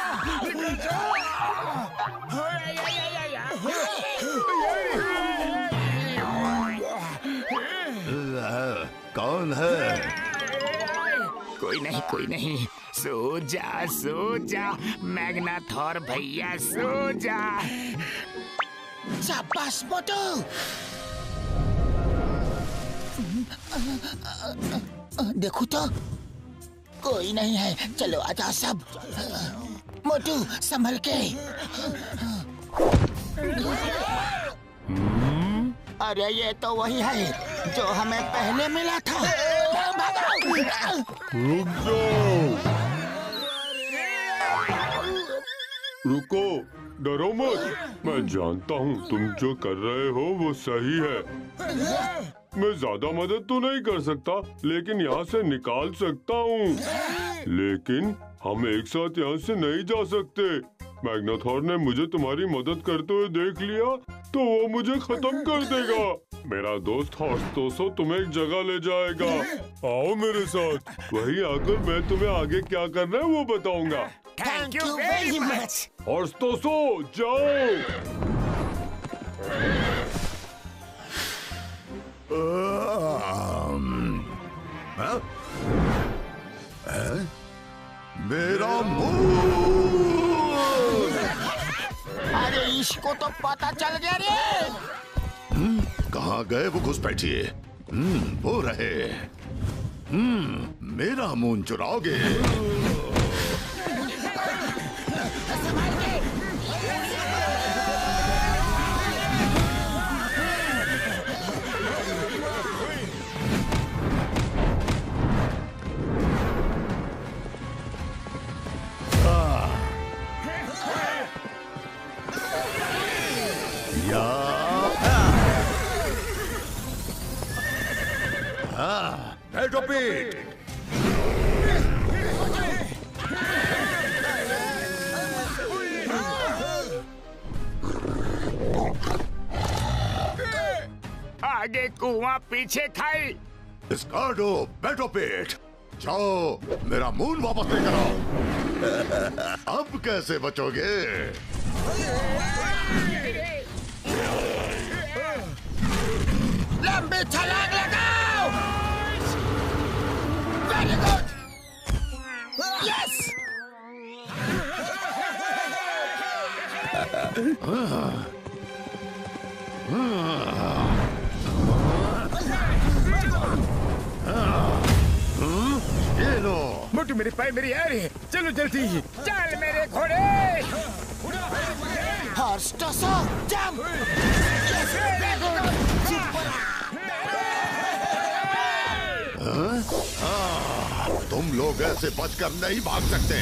कौन है? कोई नहीं, सो जा मैग्नाथोर भैया, सो जा। शाबाश मोटू। देखो तो कोई नहीं है। चलो आजा सब। मोटू संभल के। अरे ये तो वही है जो हमें पहले मिला था। रुक जाओ, रुको, डरो मत। मैं जानता हूँ तुम जो कर रहे हो वो सही है। मैं ज्यादा मदद तो नहीं कर सकता, लेकिन यहाँ से निकाल सकता हूँ। लेकिन हम एक साथ यहाँ से नहीं जा सकते। मैग्नाथोर ने मुझे तुम्हारी मदद करते हुए देख लिया तो वो मुझे खत्म कर देगा। मेरा दोस्त हॉर्स्टोसो तुम्हें एक जगह ले जाएगा। आओ मेरे साथ, वहीं आकर मैं तुम्हें आगे क्या करना है वो बताऊंगा। Thank you very much. हॉर्स्टोसो, जाओ। मेरा मुंह। अरे इसको तो पता चल गया रे। कहाँ गए वो घुसपैठिए? वो रहे। मेरा मून चुराओगे? Repeat. आगे कुआं पीछे खाई। स्कार्डो, बैटोपेट, जाओ मेरा मून वापस लेकर आओ। अब कैसे बचोगे? लंबी छलांग लगाओ। Very good. यस। ये लो। मोटू मेरे पाए मेरी आ रही है। चलो जल्दी, चल मेरे घोड़े। हॉर्स टॉसो, जंप। Yes, very good. तुम लोग ऐसे बचकर नहीं भाग सकते।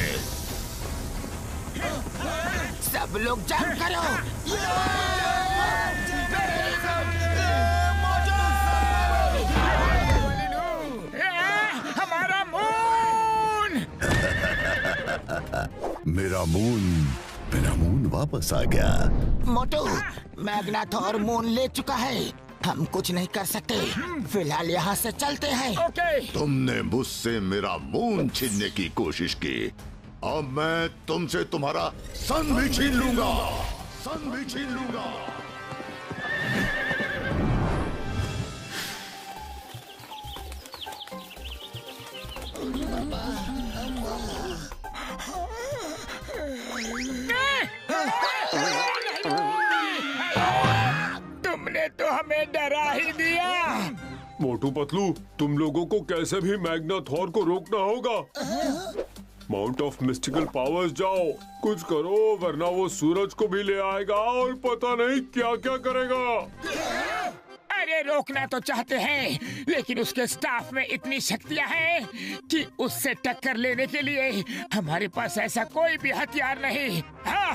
सब लोग जंप करो। हमारा मून। मेरा मून वापस आ गया। मोटू, मैग्नाथोर मून ले चुका है। हम कुछ नहीं कर सकते। फिलहाल यहाँ से चलते हैं। ओके। तुमने मुझसे मेरा मून छीनने की कोशिश की। अब मैं तुमसे तुम्हारा सन भी छीन लूंगा। सन भी छीन लूंगा। तुमने तो हमें डरा ही दिया। मोटू पतलू, तुम लोगों को कैसे भी मैग्नाथोर को रोकना होगा। माउंट ऑफ मिस्टिकल पावर्स जाओ, कुछ करो वरना वो सूरज को भी ले आएगा और पता नहीं क्या क्या करेगा। अरे रोकना तो चाहते हैं, लेकिन उसके स्टाफ में इतनी शक्तियां हैं कि उससे टक्कर लेने के लिए हमारे पास ऐसा कोई भी हथियार नहीं। हाँ?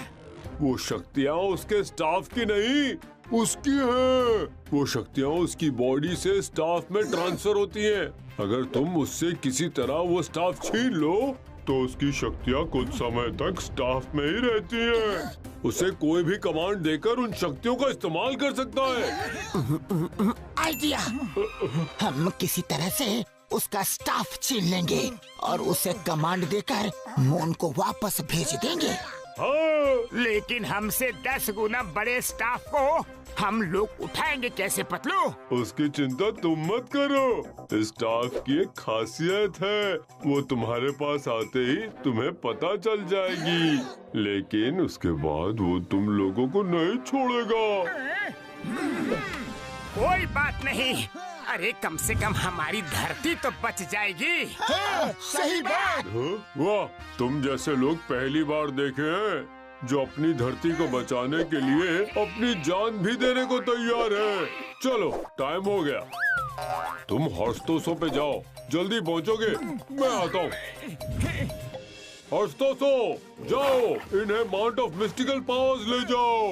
वो शक्तियाँ उसके स्टाफ की नहीं, उसकी हैं। वो शक्तियाँ उसकी बॉडी से स्टाफ में ट्रांसफर होती हैं। अगर तुम उससे किसी तरह वो स्टाफ छीन लो तो उसकी शक्तियाँ कुछ समय तक स्टाफ में ही रहती हैं। उसे कोई भी कमांड देकर उन शक्तियों का इस्तेमाल कर सकता है। आइडिया। हम किसी तरह से उसका स्टाफ छीन लेंगे और उसे कमांड देकर मून को वापस भेज देंगे। हाँ, लेकिन हमसे 10 गुना बड़े स्टाफ को हम लोग उठाएंगे कैसे पतलू? उसकी चिंता तुम मत करो। स्टाफ की एक खासियत है, वो तुम्हारे पास आते ही तुम्हें पता चल जाएगी, लेकिन उसके बाद वो तुम लोगों को नहीं छोड़ेगा। कोई बात नहीं। अरे कम से कम हमारी धरती तो बच जाएगी। हाँ, सही बात। वाह, तुम जैसे लोग पहली बार देखे हैं जो अपनी धरती को बचाने के लिए अपनी जान भी देने को तैयार है। चलो टाइम हो गया, तुम हॉर्सटोसो पे जाओ, जल्दी पहुंचोगे। मैं आता हूँ। हॉर्सटोसो जाओ, इन्हें माउंट ऑफ मिस्टिकल पावर्स ले जाओ।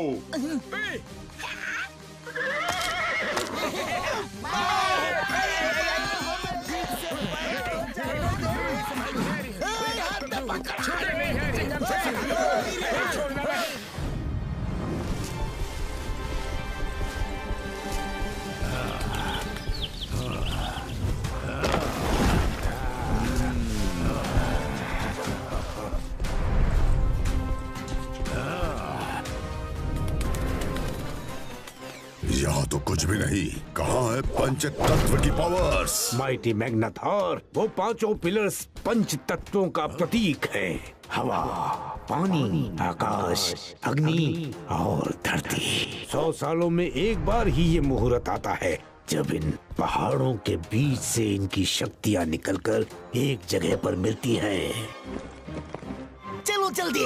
यहाँ तो कुछ भी नहीं। कहाँ है पंच तत्व की पावर्स? माइटी मैग्नाथोर, वो पांचों पिलर्स पंच तत्वों का प्रतीक है। हवा, पानी, आकाश, अग्नि और धरती। 100 सालों में एक बार ही ये मुहूर्त आता है जब इन पहाड़ों के बीच से इनकी शक्तियां निकलकर एक जगह पर मिलती हैं। चलो जल्दी।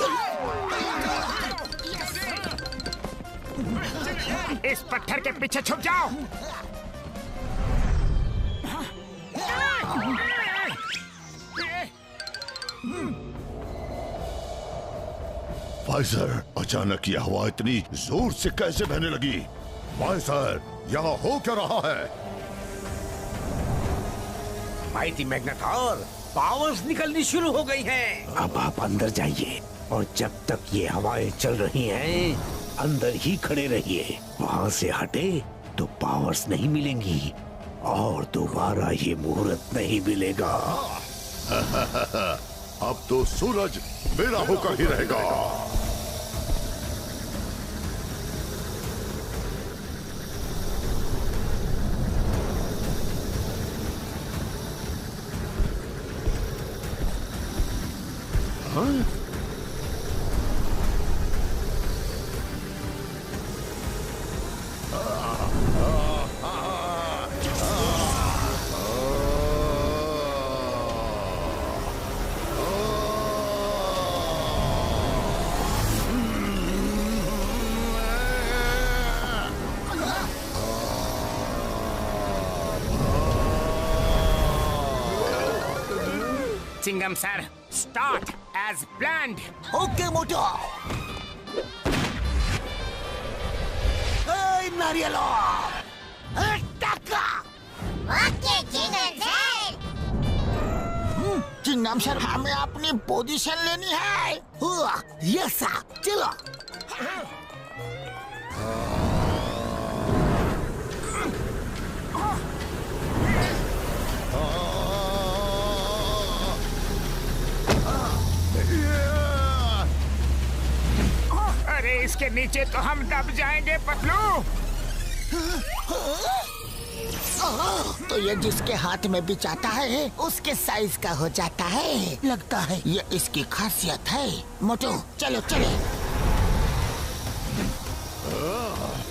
इस पत्थर के पीछे छुप जाओ। वाइजर, अचानक यह हवा इतनी जोर से कैसे बहने लगी? वाइजर, यहाँ हो क्या रहा है? माइटी मैग्नेटॉर, पावर्स निकलनी शुरू हो गई हैं। अब आप अंदर जाइए और जब तक ये हवाएं चल रही हैं, अंदर ही खड़े रहिए। वहाँ से हटे तो पावर्स नहीं मिलेंगी और दोबारा ये मुहूर्त नहीं मिलेगा। अब तो सूरज मेरा होकर ही रहेगा। Chingum sir, start as planned. Okay मोटो। नारियलो, okay Chingum sir. Chingum sir, हमें अपनी पोजीशन लेनी है। यस सर, चलो। अरे इसके नीचे तो हम दब जाएंगे पतलू। तो ये जिसके हाथ में भी जाता है उसके साइज का हो जाता है। लगता है ये इसकी खासियत है। मोटू चलो चले।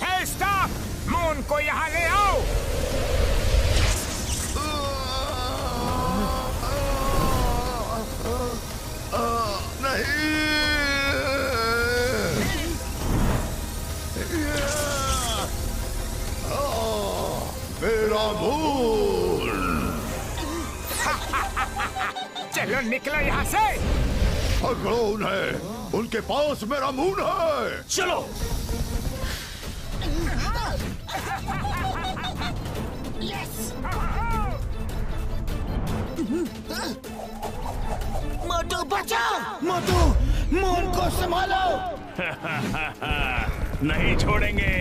हे स्टॉप, मून को यहाँ ले आओ। नहीं, मेरा मून। चलो निकलो यहाँ से। पकड़ो उन्हें, उनके पास मेरा मून है। चलो। मोटू बचाओ। मोटू, मून को संभालो। नहीं छोड़ेंगे।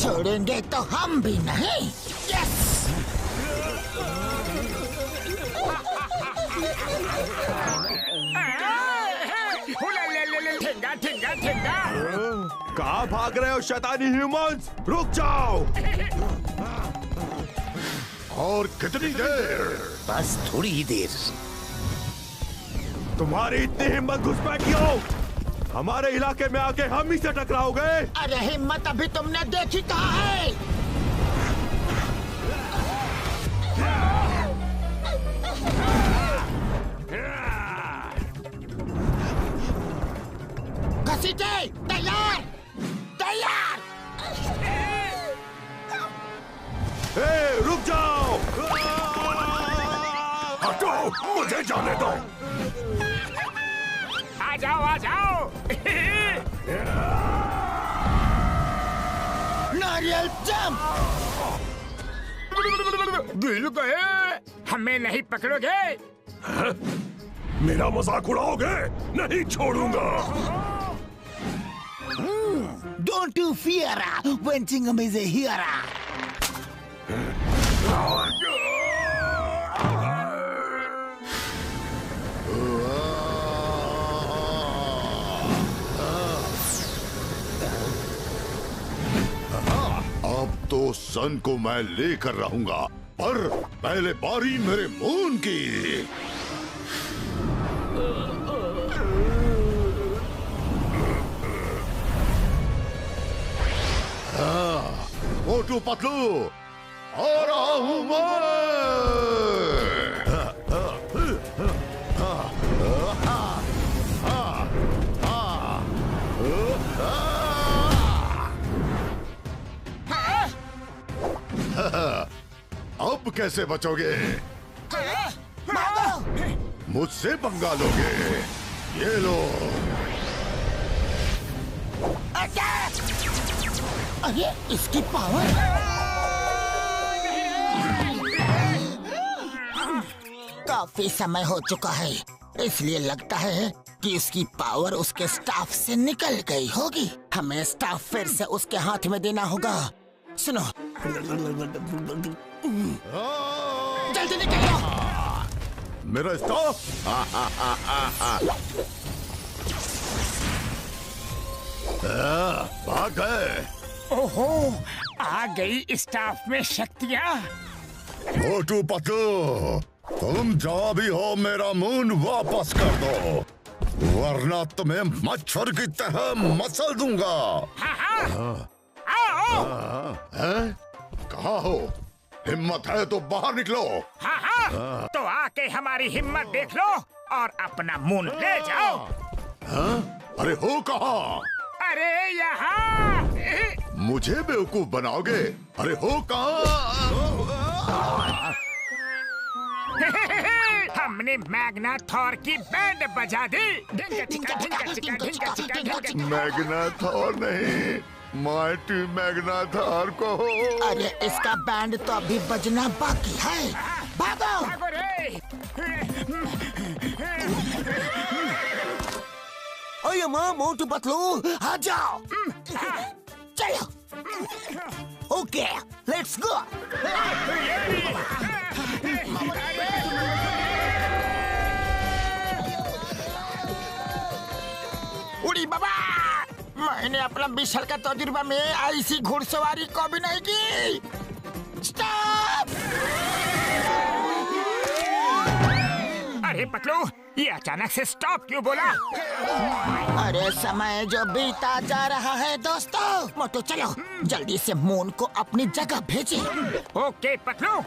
छोड़ेंगे तो हम भी नहीं। यस। ठेंगा ठेंगा ठेंगा। कहाँ भाग रहे हो शैतानी ह्यूमंस? रुक जाओ। और कितनी देर? बस थोड़ी ही देर। तुम्हारी इतनी हिम्मत घुसपैठ क्यों? हमारे इलाके में आके हम ही से टकराओगे? अरे हिम्मत अभी तुमने देखी कहाँ है? घसीटे, तैयार तैयार। रुक जाओ। हटो, मुझे जाने दो। आ जाओ आ जाओ। नारियल जंप। गिर गए। हमें नहीं पकड़ोगे? मेरा मजाक उड़ाओगे? नहीं छोड़ूंगा। Don't you fear when Chingam is here. अब तो सन को मैं लेकर रहूंगा, पर पहले बारी मेरे मून की। मोटू पतलू, आ रहा हूं मैं। अब कैसे बचोगे? मुझसे पंगा लोगे? ये लो। अरे इसकी पावर! काफी समय हो चुका है, इसलिए लगता है कि उसकी पावर उसके स्टाफ से निकल गई होगी। हमें स्टाफ फिर से उसके हाथ में देना होगा। सुनो, जल्दी निकलो। मेरा स्टाफ भाग गए। ओहो, आ गई स्टाफ में शक्तियाँ। मोटू पतलू, तुम जहाँ भी हो मेरा मून वापस कर दो, वरना तुम्हें मच्छर की तरह मसल दूंगा। कहाँ हो? हिम्मत है तो बाहर निकलो। हाँ, तो आके हमारी हिम्मत देख लो और अपना मून ले जाओ। अरे हो कहाँ? अरे यहाँ। मुझे बेवकूफ बनाओगे? अरे हो कहाँ? हमने मैग्ना थॉर की बैंड बजा दी। मैग्ना थॉर नहीं, माइटी मैग्ना थॉर को। अरे इसका बैंड तो अभी बजना बाकी है। भागो! भागो रे! ओए माँ, मोटू पतलू आ जाओ। चलो। Okay, let's go. उड़ी बाबा, मैंने अपना 20 साल का तजुर्बा में ऐसी घुड़सवारी कभी नहीं की। स्टॉप! अरे पतलू, ये अचानक से स्टॉप क्यों बोला? अरे समय जो बीता जा रहा है दोस्तों। मोटू चलो, जल्दी से मून को अपनी जगह भेजे। ओके पतलू।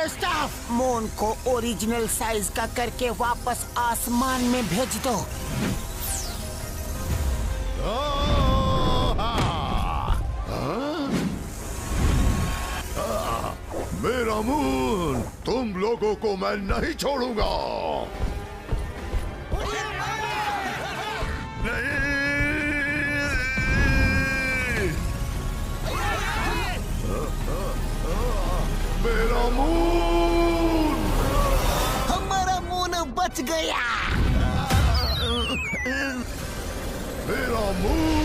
स्टाफ, मून को ओरिजिनल साइज का करके वापस आसमान में भेज दो। मेरा मून, तुम लोगों को मैं नहीं छोड़ूंगा। नहीं। मेरा मून! हमारा मून बच गया। मेरा मून!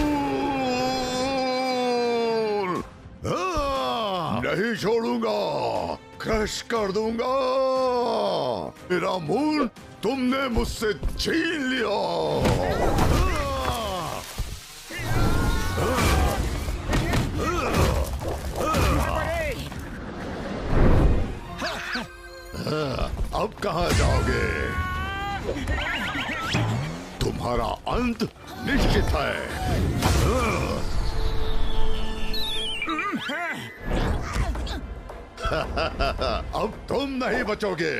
नहीं छोड़ूंगा, क्रश कर दूंगा। मेरा मून तुमने मुझसे छीन लिया। अब कहाँ जाओगे? तुम्हारा अंत निश्चित है। अब तुम नहीं बचोगे।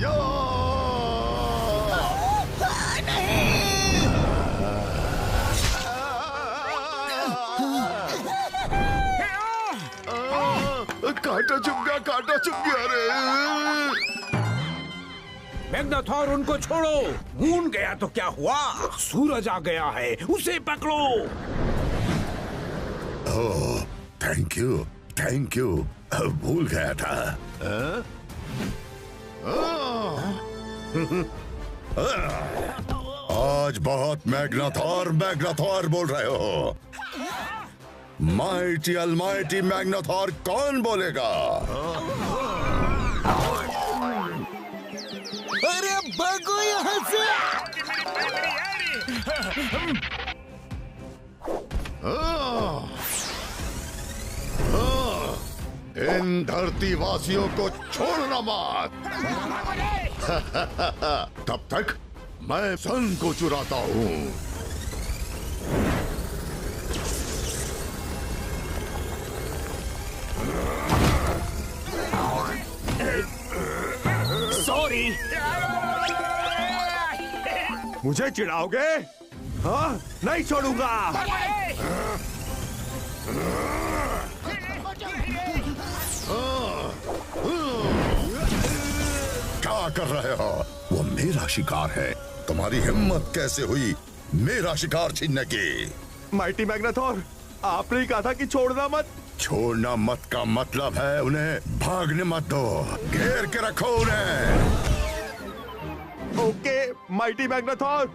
या! कांटा चुभ गया, कांटा चुभ गया रे। मैग्नाथॉर, उनको छोड़ो। मून गया तो क्या हुआ? सूरज आ गया है, उसे पकड़ो। ओह, थैंक यू, थैंक यू। भूल गया था। आज बहुत मैग्नाथॉर मैग्नाथॉर बोल रहे हो। माइटी अलमाइटी मैग्नाथॉर कौन बोलेगा? अरे भागो यहाँ से! इन धरती वासियों को छोड़ना मत। तब तक मैं सन को चुराता हूँ। सॉरी। मुझे चिढ़ाओगे? हाँ, नहीं छोड़ूंगा। क्या कर रहे हो? वो मेरा शिकार है। तुम्हारी हिम्मत कैसे हुई मेरा शिकार छीनने की? माइटी मैग्नाथोर, आपने ही कहा था कि छोड़ना मत। छोड़ना मत का मतलब है उन्हें भागने मत दो, घेर के रखो उन्हें। Okay mighty Magnathor.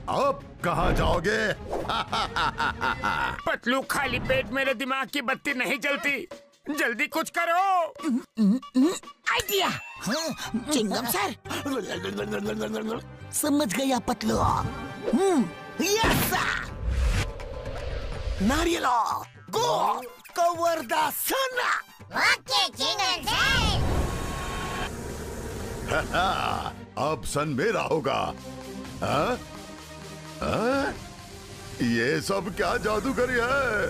अब कहाँ जाओगे? पतलू, खाली पेट मेरे दिमाग की बत्ती नहीं जलती। जल्दी कुछ करो। आइडिया। चिंगम सर, समझ गया Patlu. Yes Nariyal go cover the sun. Okay Chingum sir. अब सन मेरा होगा। हाँ? हाँ? ये सब क्या जादूगरी है?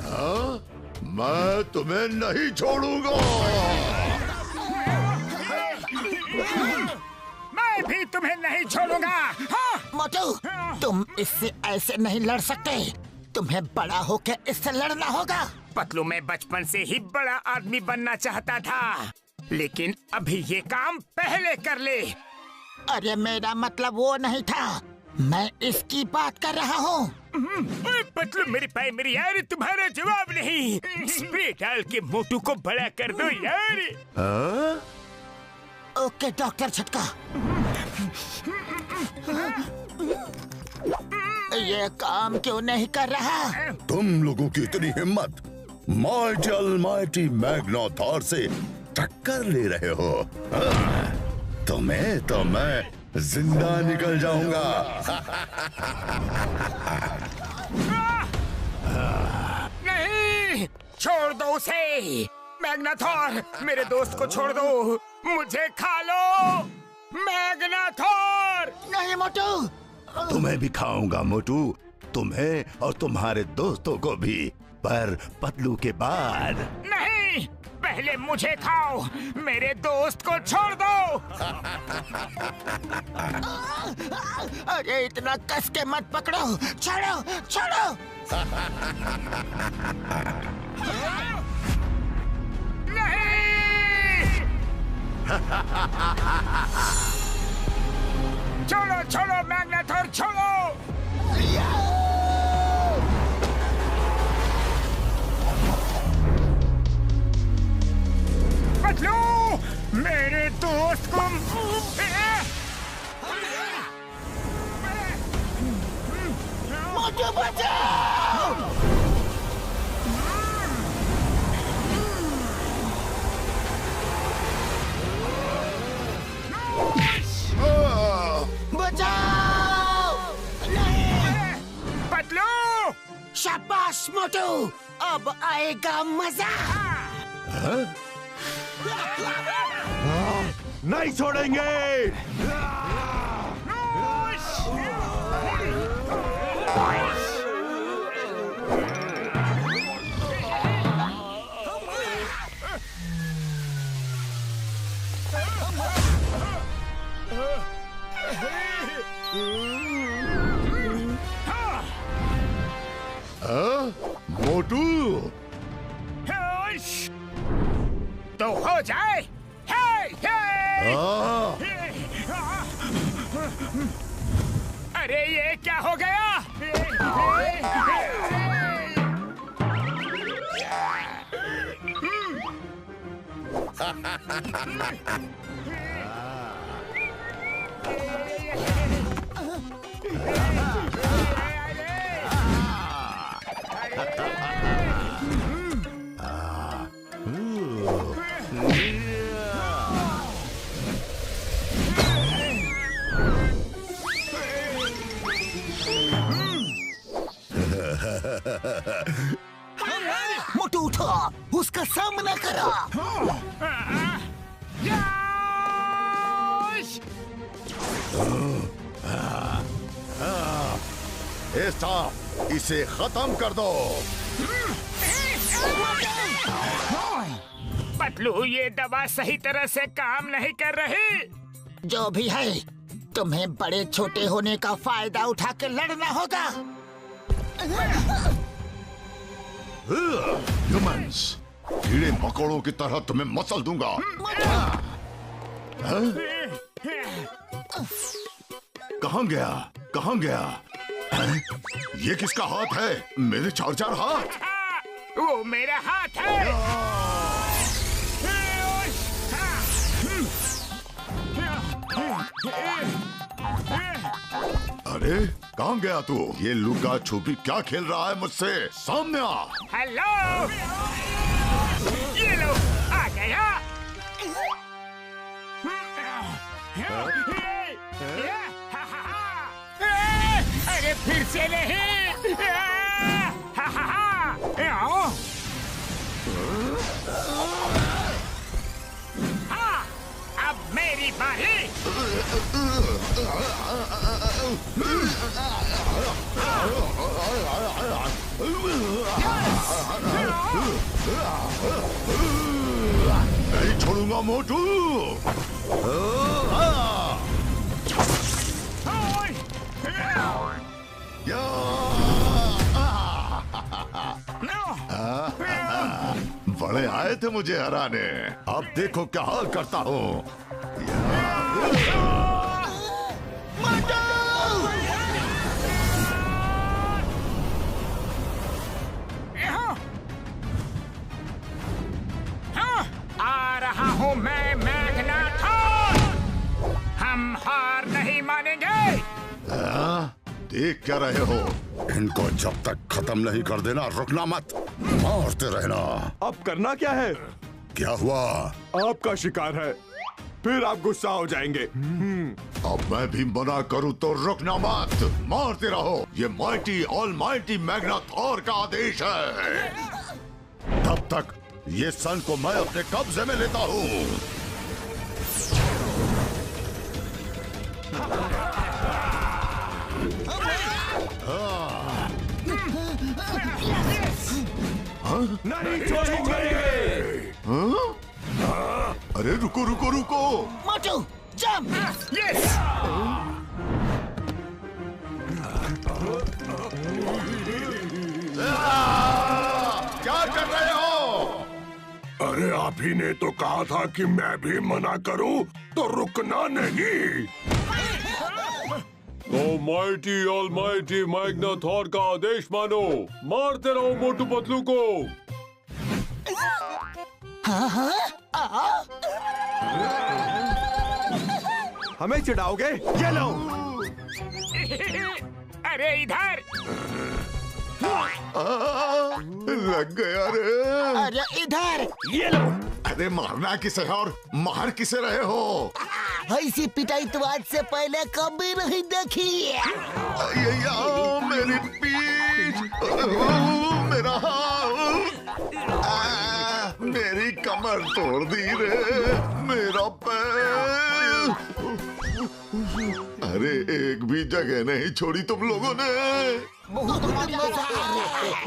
हाँ? मैं तुम्हें नहीं छोड़ूंगा। मैं भी तुम्हें नहीं छोड़ूंगा। हाँ? मोटू, तुम इससे ऐसे नहीं लड़ सकते। तुम्हें बड़ा होकर इससे लड़ना होगा। पतलू, मैं बचपन से ही बड़ा आदमी बनना चाहता था, लेकिन अभी ये काम पहले कर ले। अरे मेरा मतलब वो नहीं था, मैं इसकी बात कर रहा हूँ। पतलू, मेरी पाई मेरी यार, तुम्हारा जवाब नहीं। स्प्रे डाल के मोटू को बड़ा कर दो यार। हाँ? ओके डॉक्टर झटका। ये काम क्यों नहीं कर रहा? तुम लोगों की इतनी हिम्मत माइटी अलमाइटी मैग्नाथोर से टक्कर ले रहे हो? तुम्हें तो मैं जिंदा निकल जाऊंगा। नहीं, छोड़ दो उसे। मैग्नाथोर, मेरे दोस्त को छोड़ दो। मुझे खा लो मैग्नाथोर। नहीं मोटू। तुम्हें भी खाऊंगा मोटू, तुम्हें और तुम्हारे दोस्तों को भी, पर पतलू के बाद। नहीं, पहले मुझे खाओ, मेरे दोस्त को छोड़ दो। अरे इतना कस के मत पकड़ो, छोड़ो छोड़ो। नहीं। छोड़ो छोड़ो मैग्नाथोर, छोड़ो। पतलू, मेरे दोस्त को। मोटू बचाओ। बचाओ। नहीं। पतलू, शाबाश मोटू, अब आएगा मजा। नहीं छोड़ेंगे। मोटू, तो हो जाए। अरे ये क्या हो गया? मोटू उठो, उसका सामना कर। ए सांप, इसे खत्म कर दो। पतलू, ये दवा सही तरह से काम नहीं कर रही। जो भी है, तुम्हें बड़े छोटे होने का फायदा उठा के लड़ना होगा। ह्यूमंस, कीड़े मकोड़ों की तरह तुम्हें मसल दूंगा। कहाँ गया? कहाँ गया? ये किसका हाथ है? मेरे 4 हाथ। वो मेरा हाथ है। अरे कहाँ गया तू? ये लुका छुपी क्या खेल रहा है मुझसे? सामने आ। हेलो, ये लो, आ गया। अरे फिर से नहीं। हाँ, अब मेरी बारी। नहीं छोड़ूंगा मोटू। बड़े आए थे मुझे हराने, अब देखो क्या हाल करता हूँ। आ रहा हूँ मैं, मैग्नाथॉर। हम हार नहीं मानेंगे। देख क्या रहे हो? इनको जब तक खत्म नहीं कर देना रुकना मत, मारते रहना। अब करना क्या है? क्या हुआ? आपका शिकार है, फिर आप गुस्सा हो जाएंगे। अब मैं भी मना करूं तो रुकना मत, मारते रहो। ये माइटी ऑलमाइटी मैग्नाथॉर का आदेश है। तब तक ये सन को मैं अपने कब्जे में लेता हूँ। नहीं छोड़ेंगे। अरे रुको रुको रुको। मोटू, जंप। यस। क्या कर रहे हो? अरे आप ही ने तो कहा था कि मैं भी मना करूं तो रुकना नहीं। तो माइटी ऑलमाइटी मैग्नाथॉर का आदेश मानो, मारते रहो मोटू पतलू को। हमें चिढ़ाओगे? ये लो। अरे इधर। लग गया रे। अरे इधर। ये लो। अरे मारना किसे है और मार किसे रहे हो? ऐसी पिटाई तो आज से पहले कभी नहीं देखी। मेरी पीठ, मेरा हाथ, मेरी कमर तोड़ दी रे, मेरा पैर। अरे एक भी जगह नहीं छोड़ी तुम लोगों ने। बहुत मजा आ रहा है।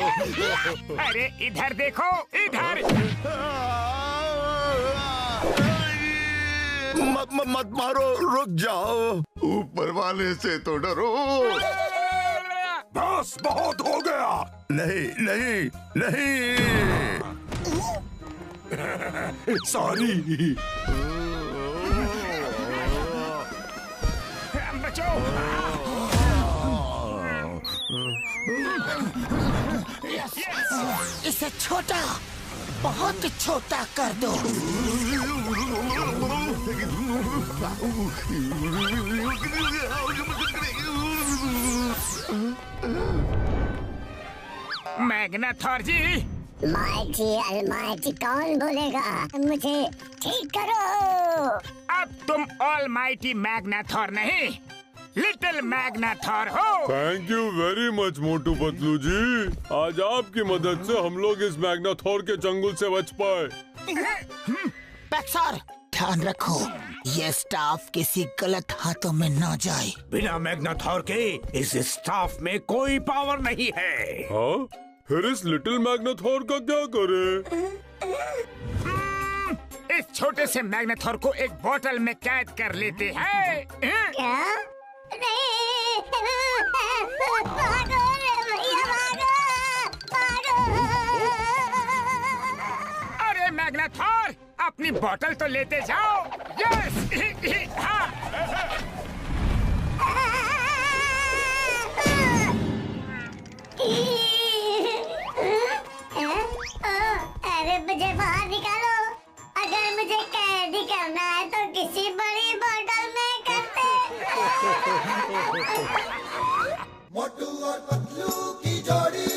अरे इधर देखो, इधर। मत मारो, रुक जाओ। ऊपर वाले से तो डरो। बस बहुत हो गया। नहीं नहीं नहीं। सॉरी। बचो। इसे छोटा, बहुत छोटा कर दो। मैग्नाथॉर जी। माइटी अलमाइटी कौन बोलेगा? मुझे ठीक करो। अब तुम ऑलमाइटी मैग्नाथॉर नहीं, लिटिल मैग्नाथॉर हो। Thank you very much Motu Patlu जी। आज आपकी मदद से हम लोग इस मैग्नाथॉर के चंगुल से बच पाए। पैक्सर, ध्यान रखो ये स्टाफ किसी गलत हाथों में ना जाए। बिना मैग्नाथॉर के इस स्टाफ में कोई पावर नहीं है। हाँ? फिर इस लिटिल मैग्नाथॉर का क्या करे? इस छोटे से मैग्नाथॉर को एक बोतल में कैद कर लेते हैं। क्या? नहीं, भागो रे भैया, भागो। अरे मैग्नाथॉर, अपनी बोतल तो लेते जाओ। यस। हाँ। अरे मुझे बाहर निकालो। अगर मुझे कैदी करना है तो किसी बड़ी बोतल में करते। मोटू और पतलू की जोड़ी